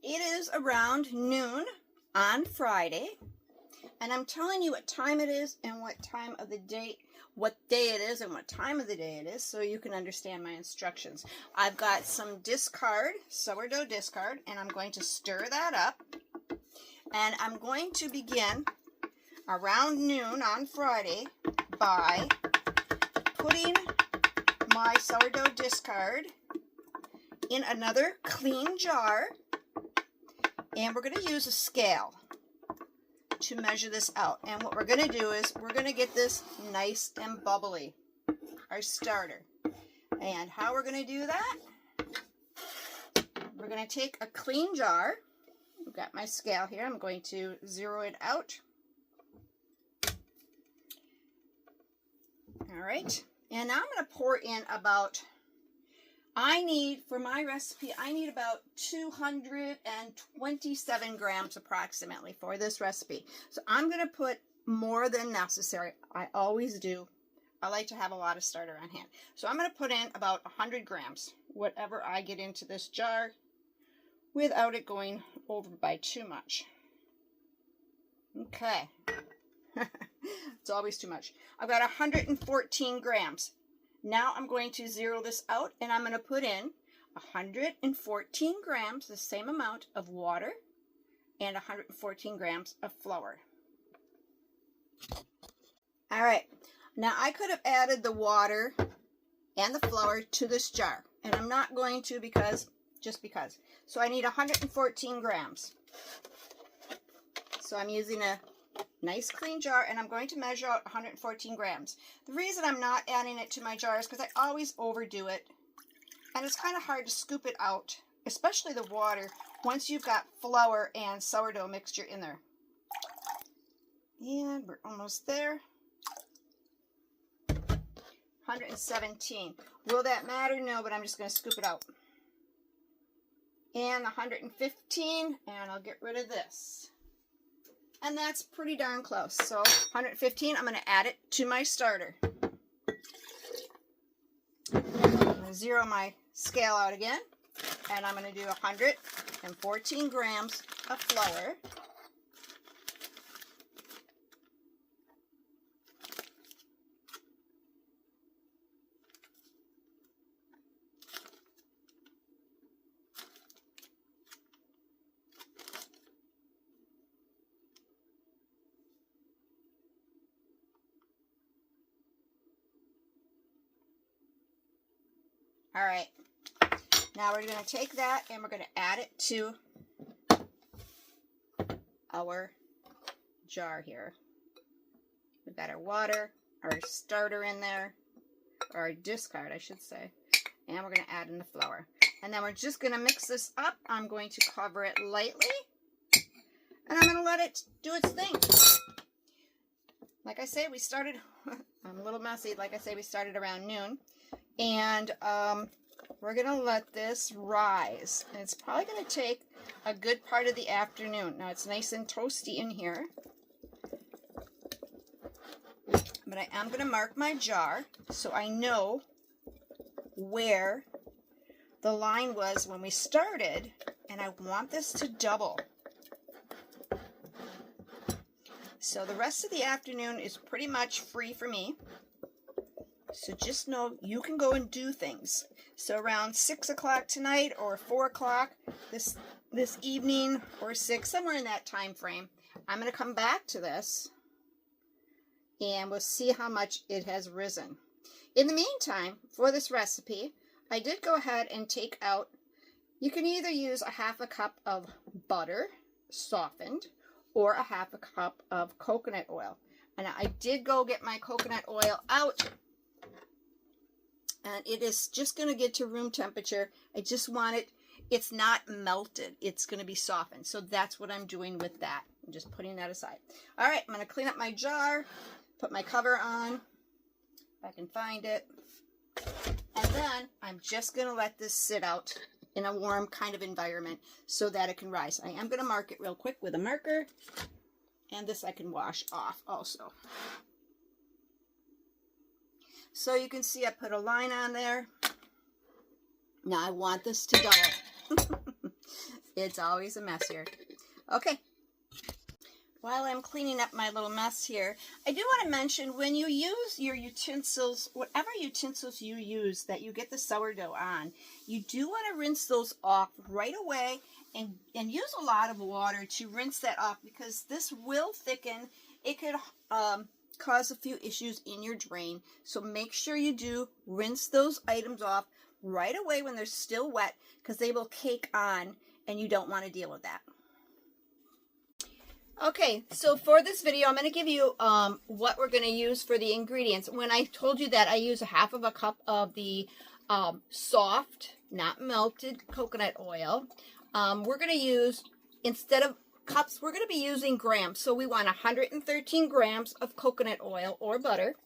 It is around noon on Friday, and I'm telling you what time it is and what time of the day, what day it is and what time of the day it is, so you can understand my instructions. I've got some sourdough discard, and I'm going to stir that up, and I'm going to begin around noon on Friday by putting my sourdough discard in another clean jar, and we're going to use a scale to measure this out. And what we're going to do is we're going to get this nice and bubbly, our starter. And how we're going to do that, we're going to take a clean jar. I've got my scale here. I'm going to zero it out. All right, and now I'm going to pour in about, for my recipe, I need about 227 grams approximately for this recipe. So I'm going to put more than necessary. I always do. I like to have a lot of starter on hand. So I'm going to put in about 100 grams, whatever I get into this jar, without it going over by too much. Okay. It's always too much. I've got 114 grams. Now I'm going to zero this out, and I'm going to put in 114 grams, the same amount of water, and 114 grams of flour. All right. Now I could have added the water and the flour to this jar, and I'm not going to just because. So I need 114 grams. So I'm using a nice clean jar, and I'm going to measure out 114 grams. The reason I'm not adding it to my jar is because I always overdo it, and it's kind of hard to scoop it out, especially the water, once you've got flour and sourdough mixture in there. And we're almost there. 117. Will that matter? No, but I'm just going to scoop it out. And 115, and I'll get rid of this. And that's pretty darn close. So 115, I'm going to add it to my starter. I'm going to zero my scale out again. And I'm going to do 114 grams of flour. All right, now we're going to take that and we're going to add it to our jar here. We've got our water, our starter in there, or our discard, I should say, and we're going to add in the flour. And then we're just going to mix this up. I'm going to cover it lightly, and I'm going to let it do its thing. Like I say, we started, I'm a little messy, like I say, we started around noon. And we're going to let this rise. And it's probably going to take a good part of the afternoon. Now, it's nice and toasty in here. But I am going to mark my jar so I know where the line was when we started. And I want this to double. So the rest of the afternoon is pretty much free for me. So just know you can go and do things. So around 6 o'clock tonight or 4 o'clock this evening or 6, somewhere in that time frame, I'm going to come back to this and we'll see how much it has risen. In the meantime, for this recipe, I did go ahead and take out, you can either use a half a cup of butter, softened, or a half a cup of coconut oil. And I did go get my coconut oil out, and it is just going to get to room temperature. I just want it, it's not melted. It's going to be softened. So that's what I'm doing with that. I'm just putting that aside. All right, I'm going to clean up my jar, put my cover on, if I can find it. And then I'm just going to let this sit out in a warm kind of environment so that it can rise. I am going to mark it real quick with a marker. And this I can wash off also. So you can see I put a line on there. Now I want this to double. It's always a mess here. Okay. While I'm cleaning up my little mess here, I do want to mention when you use your utensils, whatever utensils you use that you get the sourdough on, you do want to rinse those off right away and use a lot of water to rinse that off, because this will thicken. It could cause a few issues in your drain. So make sure you do rinse those items off right away when they're still wet, because they will cake on and you don't want to deal with that. Okay, so for this video, I'm going to give you what we're going to use for the ingredients. When I told you that I use a half of a cup of the soft, not melted coconut oil, we're going to use, instead of cups, we're going to be using grams. So we want 113 grams of coconut oil or butter.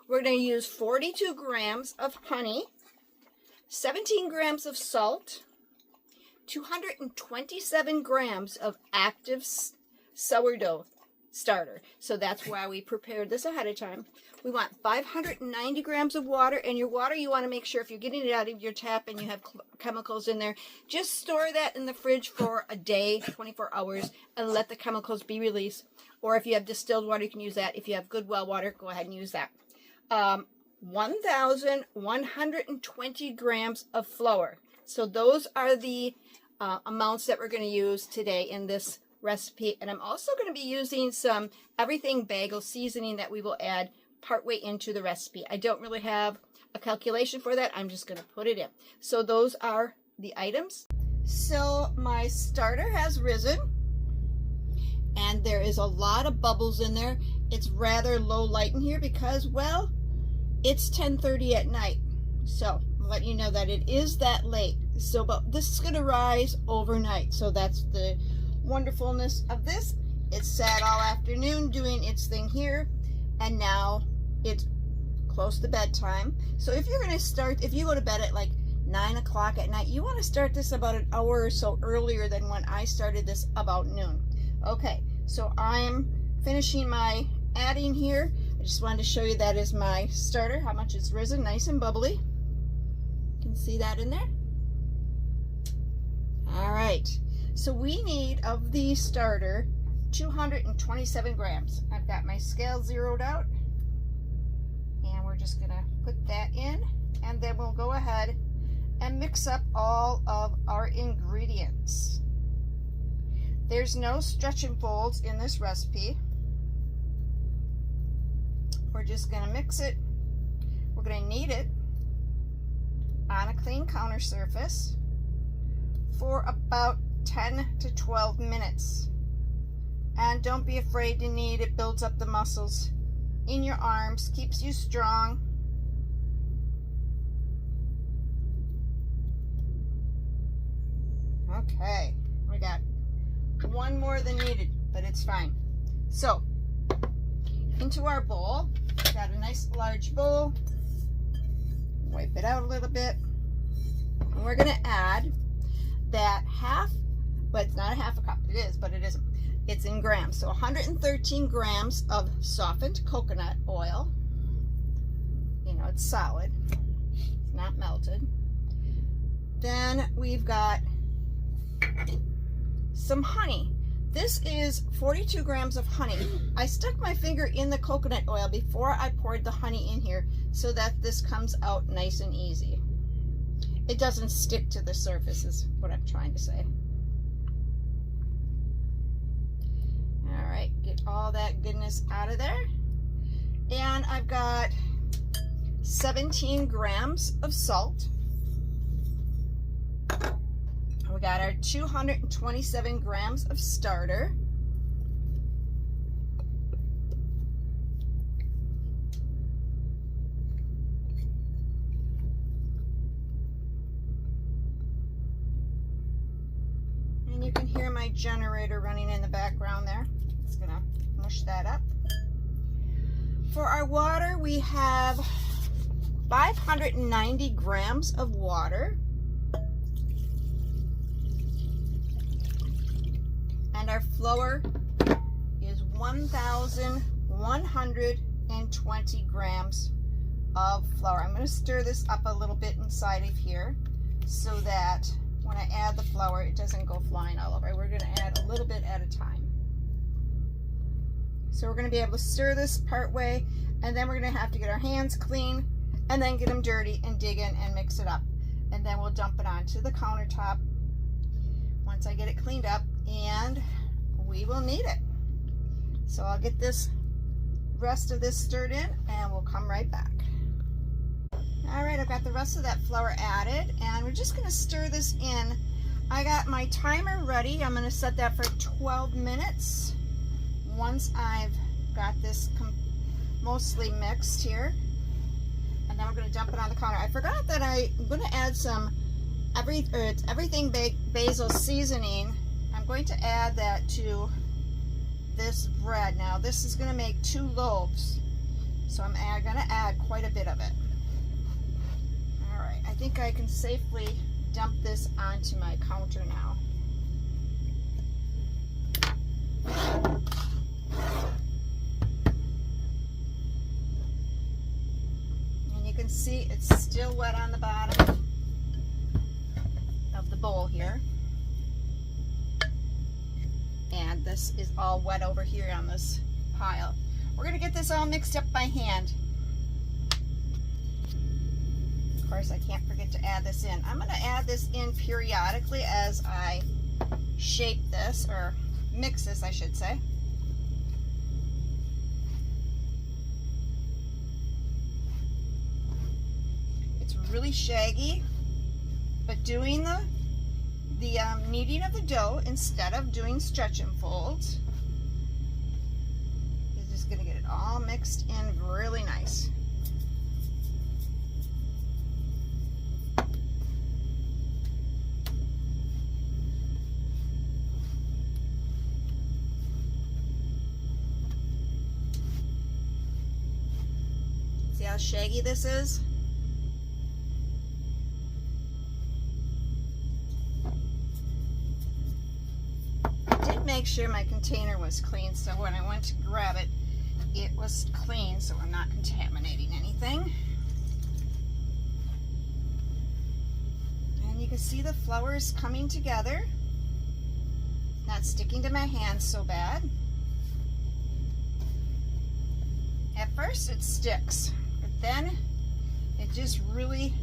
We're going to use 42 grams of honey, 17 grams of salt, 227 grams of active sourdough starter. So that's why we prepared this ahead of time. We want 590 grams of water, and your water, you want to make sure if you're getting it out of your tap and you have chemicals in there, just store that in the fridge for a day, 24 hours, and let the chemicals be released. Or if you have distilled water, you can use that. If you have good well water, go ahead and use that. 1,120 grams of flour. So those are the amounts that we're going to use today in this recipe. And I'm also going to be using some everything bagel seasoning that we will add partway into the recipe. I don't really have a calculation for that. I'm just going to put it in. So those are the items. So my starter has risen, and there is a lot of bubbles in there. It's rather low light in here because, well, it's 10:30 at night. So I'll let you know that it is that late. So, but this is going to rise overnight. So that's the wonderfulness of this. It sat all afternoon doing its thing here, and now it's close to bedtime. So if you're going to start, if you go to bed at like 9 o'clock at night, you want to start this about an hour or so earlier than when I started this about noon. Okay, so I'm finishing my adding here. I just wanted to show you that is my starter, how much it's risen, nice and bubbly. You can see that in there. All right. So we need, of the starter, 227 grams. I've got my scale zeroed out, and we're just going to put that in, and then we'll go ahead and mix up all of our ingredients. There's no stretch and folds in this recipe. We're just going to mix it. We're going to knead it on a clean counter surface for about 10 to 12 minutes. And don't be afraid to knead. It builds up the muscles in your arms, keeps you strong. Okay, we got one more than needed, but it's fine. So into our bowl, got a nice large bowl, wipe it out a little bit, and we're going to add that half, but it's not a half a cup, it is, but it isn't. It's in grams. So 113 grams of softened coconut oil. You know, it's solid. It's not melted. Then we've got some honey. This is 42 grams of honey. I stuck my finger in the coconut oil before I poured the honey in here so that this comes out nice and easy. It doesn't stick to the surface is what I'm trying to say. All right, get all that goodness out of there. And I've got 17 grams of salt. We got our 227 grams of starter. And you can hear my generator running in the background there. It's gonna mush that up. For our water, we have 590 grams of water. And our flour is 1,120 grams of flour. I'm going to stir this up a little bit inside of here so that when I add the flour, it doesn't go flying all over. We're going to add a little bit at a time. So we're going to be able to stir this part way, and then we're going to have to get our hands clean and then get them dirty and dig in and mix it up. And then we'll dump it onto the countertop once I get it cleaned up, and we will knead it. So I'll get this rest of this stirred in and we'll come right back. Alright, I've got the rest of that flour added, and we're just going to stir this in. I got my timer ready. I'm going to set that for 12 minutes. Once I've got this mostly mixed here, and then we're going to dump it on the counter. I forgot that I'm going to add some everything basil seasoning. I'm going to add that to this bread. Now this is going to make 2 loaves, so I'm going to add quite a bit of it. All right, I think I can safely dump this onto my counter now. And you can see it's still wet on the bottom of the bowl here. And this is all wet over here on this pile. We're going to get this all mixed up by hand. Of course, I can't forget to add this in. I'm going to add this in periodically as I shape this, or mix this, I should say. It's really shaggy, but doing the kneading of the dough instead of doing stretch and folds is just going to get it all mixed in really nice. See how shaggy this is? Make sure my container was clean, so when I went to grab it, it was clean, so I'm not contaminating anything. And you can see the flour is coming together, not sticking to my hands so bad. At first it sticks, but then it just really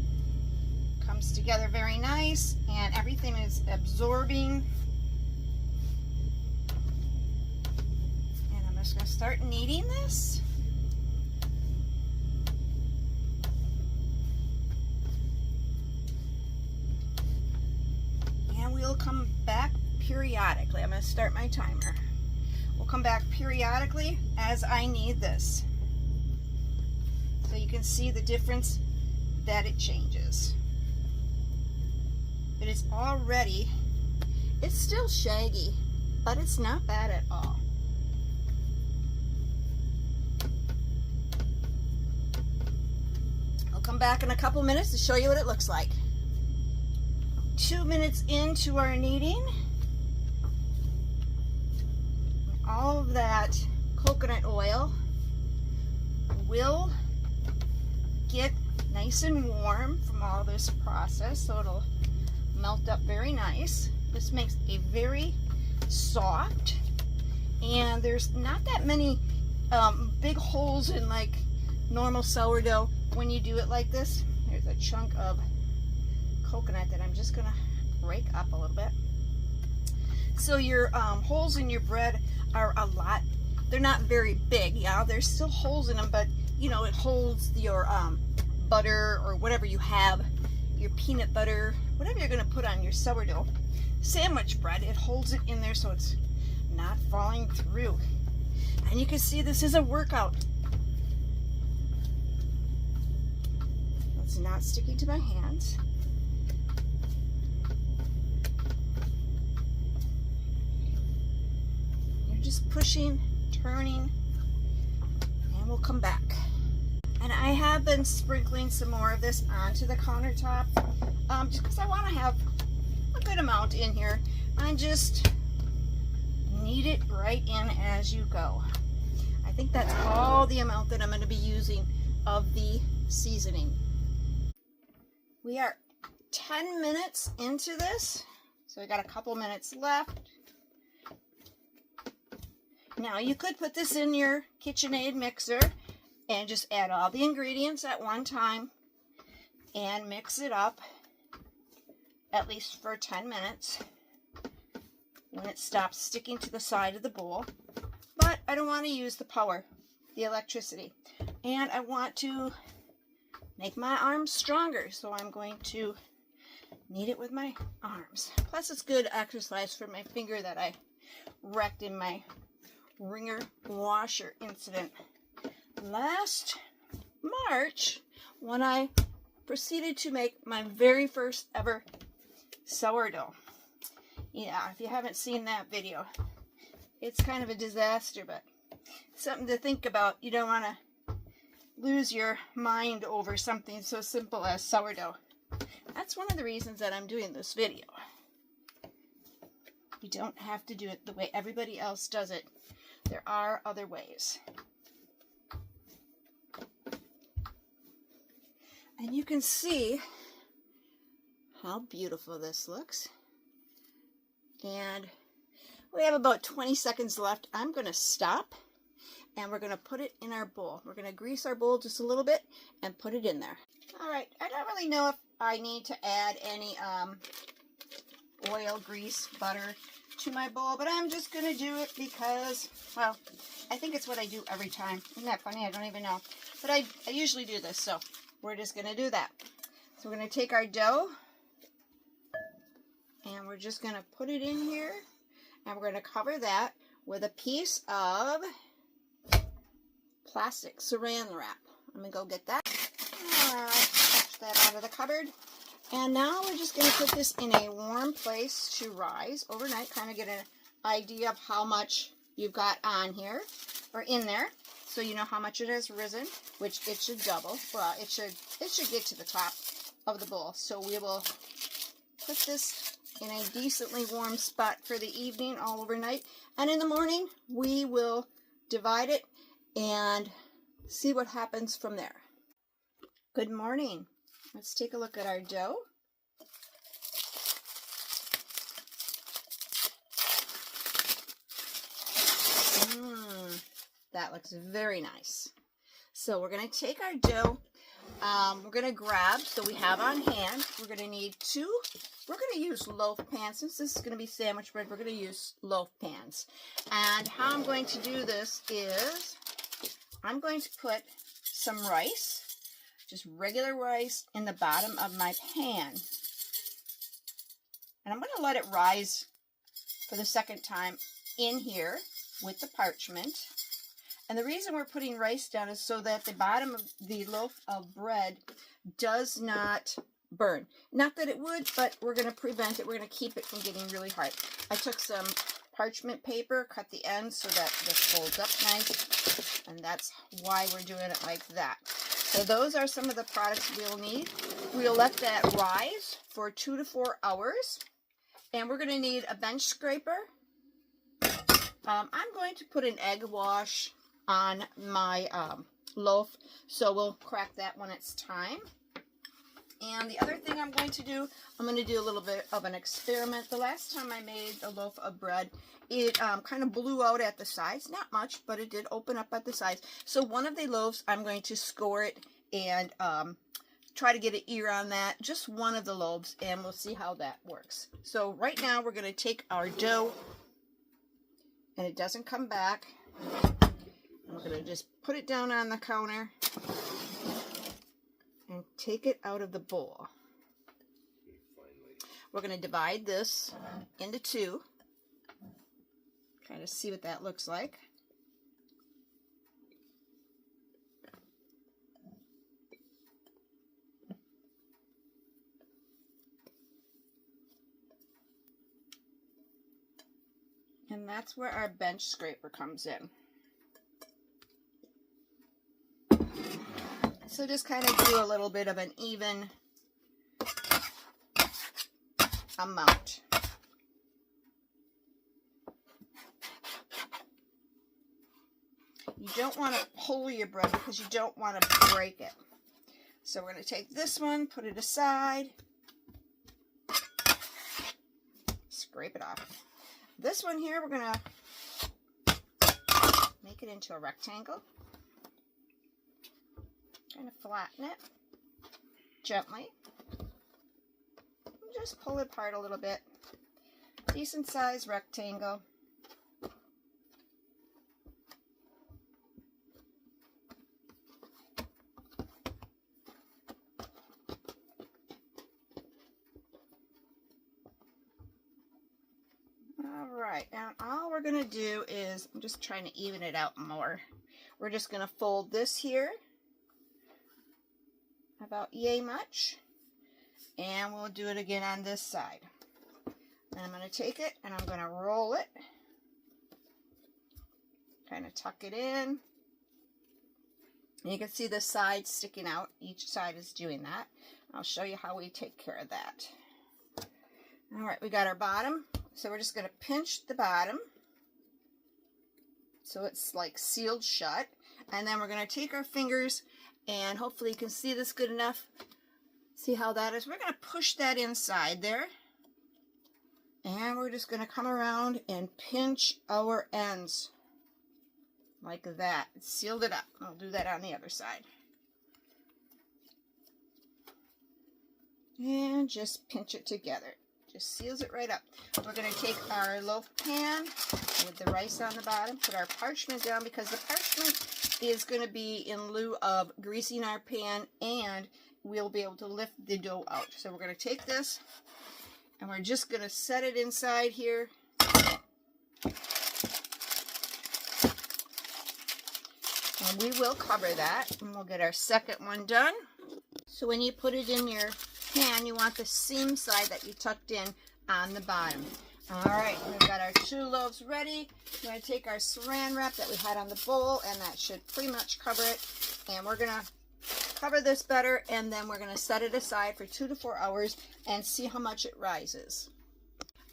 comes together very nice, and everything is absorbing. I'm just going to start kneading this. And we'll come back periodically. I'm going to start my timer. We'll come back periodically as I knead this. So you can see the difference that it changes. It is already, it's still shaggy, but it's not bad at all. Come back in a couple minutes to show you what it looks like. 2 minutes into our kneading, all of that coconut oil will get nice and warm from all this process, so it'll melt up very nice. This makes a very soft, and there's not that many big holes in like normal sourdough. When you do it like this, there's a chunk of coconut that I'm just going to break up a little bit. So your holes in your bread are a lot. They're not very big. Yeah, there's still holes in them, but you know, it holds your butter or whatever you have, your peanut butter, whatever you're going to put on your sourdough sandwich bread. It holds it in there so it's not falling through. And you can see this is a workout. It's not sticking to my hands. You're just pushing, turning, and we'll come back. And I have been sprinkling some more of this onto the countertop, just because I want to have a good amount in here. And just knead it right in as you go. I think that's all the amount that I'm going to be using of the seasoning. We are 10 minutes into this. So I got a couple minutes left. Now you could put this in your KitchenAid mixer and just add all the ingredients at one time and mix it up at least for 10 minutes when it stops sticking to the side of the bowl. But I don't want to use the power, the electricity, and I want to make my arms stronger, so I'm going to knead it with my arms. Plus it's good exercise for my finger that I wrecked in my wringer washer incident last March when I proceeded to make my very first ever sourdough. Yeah, if you haven't seen that video, it's kind of a disaster, but something to think about. You don't want to lose your mind over something so simple as sourdough. That's one of the reasons that I'm doing this video. You don't have to do it the way everybody else does it. There are other ways. And you can see how beautiful this looks. And we have about 20 seconds left. I'm going to stop and we're going to put it in our bowl. We're going to grease our bowl just a little bit and put it in there. All right, I don't really know if I need to add any oil, grease, butter to my bowl, but I'm just going to do it because, well, I think it's what I do every time. Isn't that funny? I don't even know. But I usually do this, so we're just going to do that. So we're going to take our dough and we're just going to put it in here, and we're going to cover that with a piece of plastic saran wrap. Let me go get that. All right, push that out of the cupboard. And now we're just going to put this in a warm place to rise overnight, kind of get an idea of how much you've got on here, or in there, so you know how much it has risen, which it should double. Well, it should get to the top of the bowl. So we will put this in a decently warm spot for the evening, all overnight. And in the morning, we will divide it and see what happens from there. Good morning. Let's take a look at our dough. That looks very nice. So we're going to take our dough. We're going to grab, so we have on hand, we're going to need we're going to use loaf pans. Since this is going to be sandwich bread, we're going to use loaf pans. And how I'm going to do this is I'm going to put some rice, just regular rice, in the bottom of my pan. And I'm going to let it rise for the second time in here with the parchment. And the reason we're putting rice down is so that the bottom of the loaf of bread does not burn. Not that it would, but we're going to prevent it. We're going to keep it from getting really hard. I took some parchment paper, cut the ends so that this folds up nice, and that's why we're doing it like that. So those are some of the products we'll need. We'll let that rise for 2 to 4 hours, and we're going to need a bench scraper. I'm going to put an egg wash on my loaf, so we'll crack that when it's time. And the other thing I'm going to do a little bit of an experiment. The last time I made a loaf of bread, it kind of blew out at the sides. Not much, but it did open up at the sides. So one of the loaves, I'm going to score it and try to get an ear on that. Just one of the loaves, and we'll see how that works. So right now we're going to take our dough, and it doesn't come back. We're going to just put it down on the counter and take it out of the bowl. We're going to divide this into 2. Kind of see what that looks like. And that's where our bench scraper comes in. So just kind of do a little bit of an even amount. You don't want to pull your bread because you don't want to break it. So we're going to take this one, put it aside. scrape it off. This one here, we're going to make it into a rectangle. Kind of flatten it gently. Just pull it apart a little bit. Decent size rectangle. Alright, now all we're going to do is, I'm just trying to even it out more. We're just going to fold this here about yay much, and we'll do it again on this side. And I'm going to take it and I'm going to roll it, kind of tuck it in. And you can see the sides sticking out. Each side is doing that. I'll show you how we take care of that. Alright, we got our bottom. So we're just going to pinch the bottom so it's like sealed shut. And then we're going to take our fingers, and hopefully you can see this good enough. See how that is? We're going to push that inside there. And we're just going to come around and pinch our ends like that. It sealed it up. I'll do that on the other side. And just pinch it together. Just seals it right up. We're going to take our loaf pan with the rice on the bottom, put our parchment down, because the parchment is going to be in lieu of greasing our pan, and we'll be able to lift the dough out. So we're going to take this and we're just going to set it inside here. And we will cover that, and we'll get our second one done. So when you put it in your pan, you want the seam side that you tucked in on the bottom. Alright, we've got our 2 loaves ready. We're going to take our saran wrap that we had on the bowl, and that should pretty much cover it. And we're going to cover this better, and then we're going to set it aside for 2 to 4 hours and see how much it rises.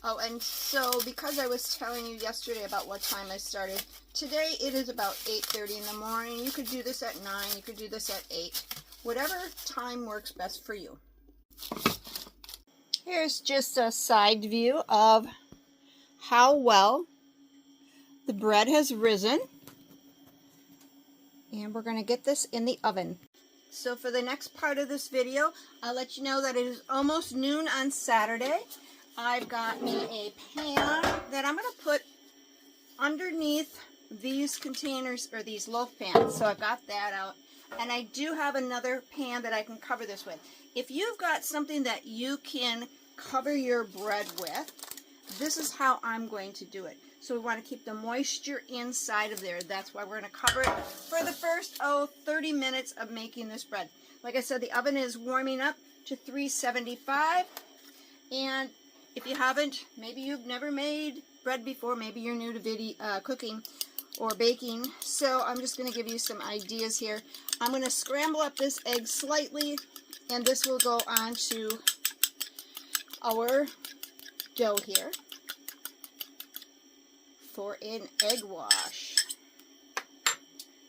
Oh, and so because I was telling you yesterday about what time I started, today it is about 8:30 in the morning. You could do this at 9, you could do this at 8. Whatever time works best for you. Here's just a side view of how well the bread has risen. And we're going to get this in the oven. So for the next part of this video, I'll let you know that it is almost noon on Saturday. I've got me a pan that I'm going to put underneath these containers, or these loaf pans. So I've got that out. And I do have another pan that I can cover this with. If you've got something that you can cover your bread with, this is how I'm going to do it. So we want to keep the moisture inside of there. That's why we're going to cover it for the first 30 minutes of making this bread. Like I said, the oven is warming up to 375. And if you haven't, maybe you've never made bread before, maybe you're new to cooking or baking. So I'm just going to give you some ideas here. I'm going to scramble up this egg slightly, and this will go on to our dough here for an egg wash.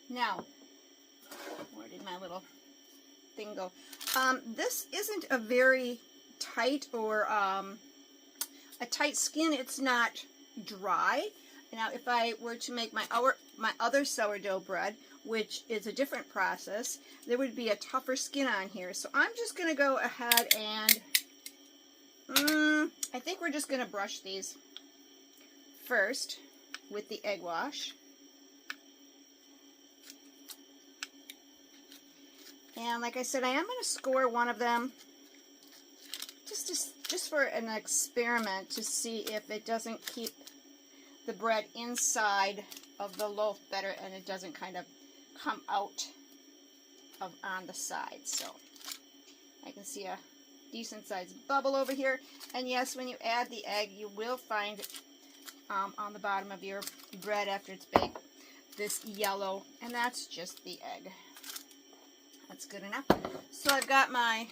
Now, where did my little thing go? This isn't a very tight or a tight skin. It's not dry. Now, if I were to make my other sourdough bread, which is a different process, there would be a tougher skin on here. So I'm just going to go ahead and I think we're just going to brush these first with the egg wash. And like I said, I am going to score one of them just for an experiment to see if it doesn't keep the bread inside of the loaf better and it doesn't kind of come out on the side. So I can see a decent sized bubble over here. And yes, when you add the egg, you will find on the bottom of your bread after it's baked this yellow, and that's just the egg. That's good enough. So I've got my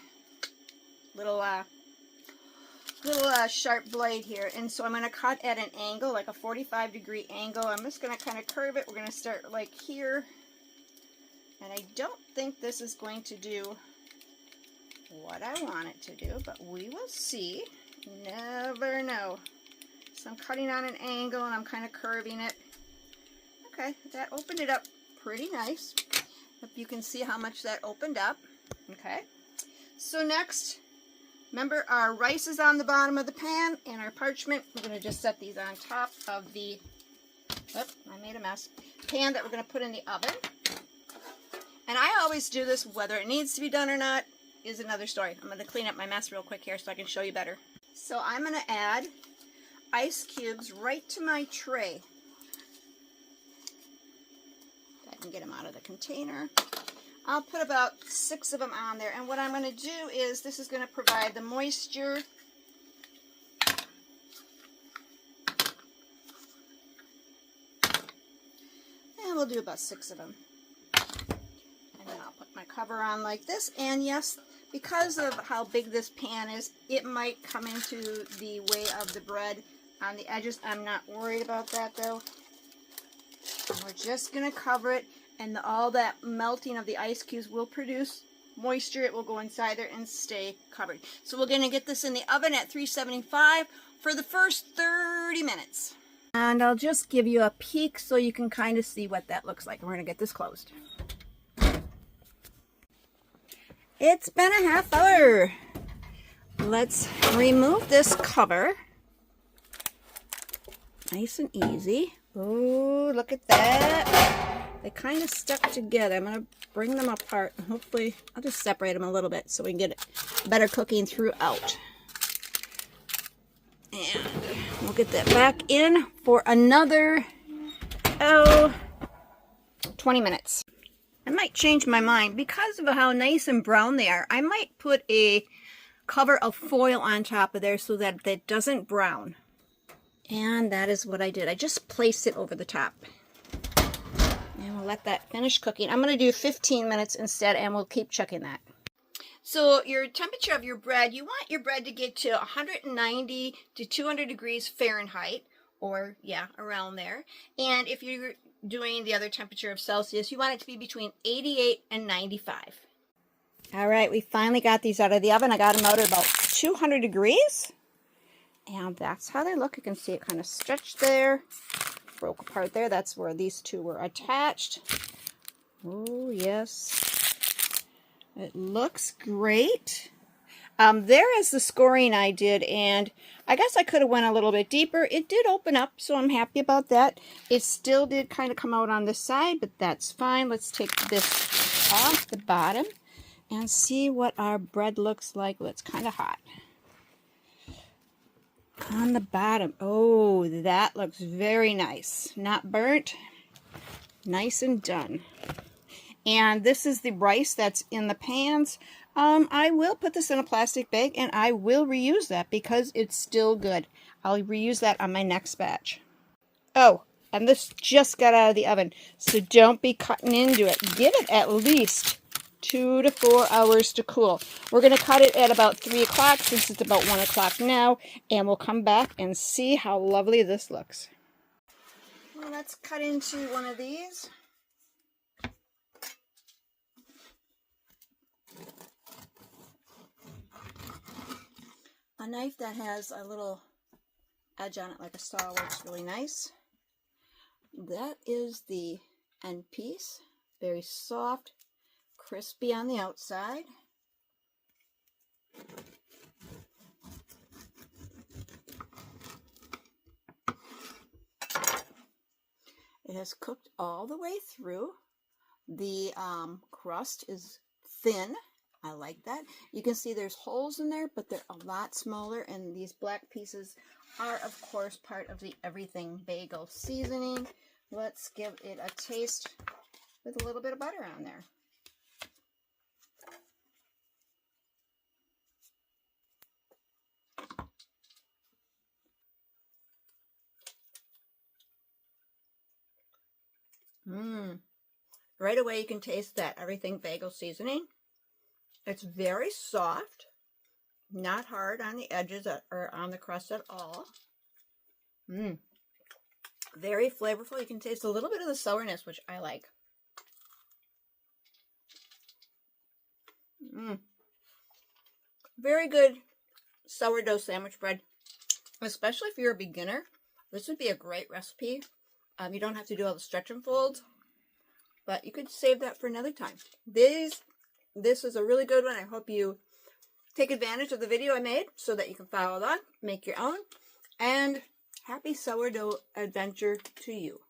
little sharp blade here, and so I'm going to cut at an angle, like a 45-degree angle. I'm just going to kind of curve it. We're going to start like here, and I don't think this is going to do what I want it to do, but we will see. Never know. So I'm cutting on an angle and I'm kind of curving it. Okay, that opened it up pretty nice. Hope you can see how much that opened up. Okay, so next, remember our rice is on the bottom of the pan and our parchment. We're going to just set these on top of the, oops, I made a mess, pan that we're going to put in the oven. And I always do this, whether it needs to be done or not is another story. I'm going to clean up my mess real quick here so I can show you better. So I'm going to add ice cubes right to my tray. I can get them out of the container. I'll put about 6 of them on there. And what I'm going to do is, this is going to provide the moisture. And we'll do about 6 of them. And then I'll put my cover on like this. And yes, because of how big this pan is, it might come into the way of the bread on the edges. I'm not worried about that though. And we're just going to cover it, and all that melting of the ice cubes will produce moisture. It will go inside there and stay covered. So we're going to get this in the oven at 375 for the first 30 minutes. And I'll just give you a peek so you can kind of see what that looks like. We're going to get this closed. It's been a half hour. Let's remove this cover. Nice and easy. Oh, look at that. They kind of stuck together. I'm going to bring them apart. And hopefully, I'll just separate them a little bit so we can get better cooking throughout. And we'll get that back in for another, 20 minutes. I might change my mind. Because of how nice and brown they are, I might put a cover of foil on top of there so that it doesn't brown. And that is what I did. I just placed it over the top. And we'll let that finish cooking. I'm going to do 15 minutes instead, and we'll keep checking that. So your temperature of your bread, you want your bread to get to 190 to 200 degrees Fahrenheit, or yeah, around there. And if you're doing the other temperature of Celsius, you want it to be between 88 and 95. All right, we finally got these out of the oven. I got them out at about 200 degrees. And that's how they look. You can see it kind of stretched there, broke apart there. That's where these two were attached. Oh, yes. It looks great. There is the scoring I did, and I guess I could have went a little bit deeper. It did open up, so I'm happy about that. It still did kind of come out on this side, but that's fine. Let's take this off the bottom and see what our bread looks like. Well, it's kind of hot. On the bottom, oh, that looks very nice. Not burnt, nice and done. And this is the rice that's in the pans. I will put this in a plastic bag, and I will reuse that because it's still good. I'll reuse that on my next batch. Oh, and this just got out of the oven, so don't be cutting into it. Give it at least 2 to 4 hours to cool. We're going to cut it at about 3 o'clock since it's about 1 o'clock now, and we'll come back and see how lovely this looks. Well, let's cut into one of these. A knife that has a little edge on it like a saw works really nice. That is the end piece. Very soft, crispy on the outside. It has cooked all the way through. The crust is thin. I like that. You can see there's holes in there, but they're a lot smaller, and these black pieces are, of course, part of the everything bagel seasoning. Let's give it a taste with a little bit of butter on there. Right away you can taste that everything bagel seasoning. It's very soft, not hard on the edges or on the crust at all. Very flavorful. You can taste a little bit of the sourness, which I like. Very good sourdough sandwich bread, especially if you're a beginner. This would be a great recipe. You don't have to do all the stretch and folds, but you could save that for another time. This is a really good one. I hope you take advantage of the video I made so that you can follow along, make your own, and happy sourdough adventure to you.